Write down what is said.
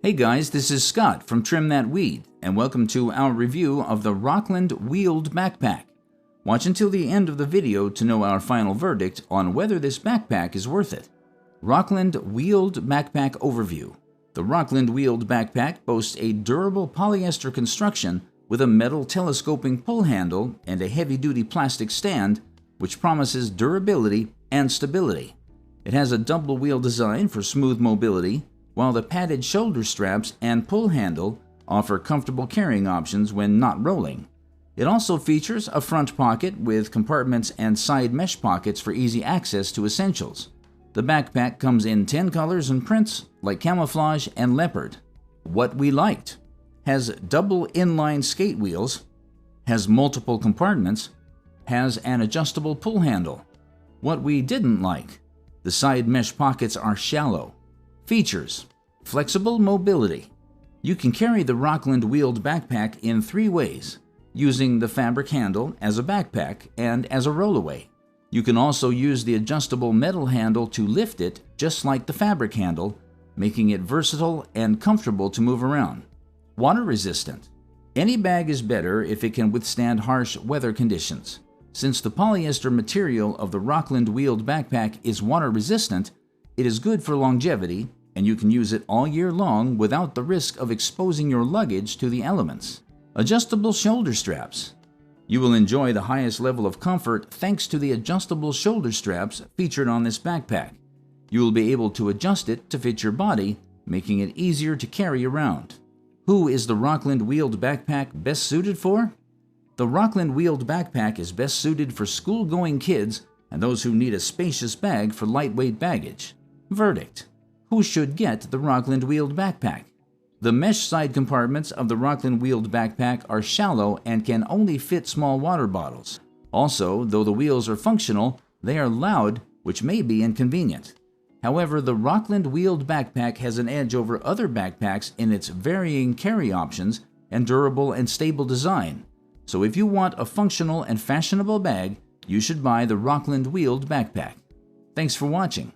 Hey guys, this is Scott from Trim That Weed, and welcome to our review of the Rockland Wheeled Backpack. Watch until the end of the video to know our final verdict on whether this backpack is worth it. Rockland Wheeled Backpack Overview. The Rockland Wheeled Backpack boasts a durable polyester construction with a metal telescoping pull handle and a heavy-duty plastic stand, which promises durability and stability. It has a double wheel design for smooth mobility, while the padded shoulder straps and pull handle offer comfortable carrying options when not rolling. It also features a front pocket with compartments and side mesh pockets for easy access to essentials. The backpack comes in 10 colors and prints like camouflage and leopard. What we liked: has double inline skate wheels, has multiple compartments, has an adjustable pull handle. What we didn't like: the side mesh pockets are shallow. Features: flexible mobility. You can carry the Rockland Wheeled Backpack in 3 ways, using the fabric handle as a backpack and as a rollaway. You can also use the adjustable metal handle to lift it just like the fabric handle, making it versatile and comfortable to move around. Water resistant. Any bag is better if it can withstand harsh weather conditions. Since the polyester material of the Rockland Wheeled Backpack is water resistant, it is good for longevity, and you can use it all year long without the risk of exposing your luggage to the elements. Adjustable shoulder straps. You will enjoy the highest level of comfort thanks to the adjustable shoulder straps featured on this backpack. You will be able to adjust it to fit your body, making it easier to carry around. Who is the Rockland Wheeled Backpack best suited for? The Rockland Wheeled Backpack is best suited for school-going kids and those who need a spacious bag for lightweight baggage. Verdict: who should get the Rockland Wheeled Backpack? The mesh side compartments of the Rockland Wheeled Backpack are shallow and can only fit small water bottles. Also, though the wheels are functional, they are loud, which may be inconvenient. However, the Rockland Wheeled Backpack has an edge over other backpacks in its varying carry options and durable and stable design. So if you want a functional and fashionable bag, you should buy the Rockland Wheeled Backpack. Thanks for watching.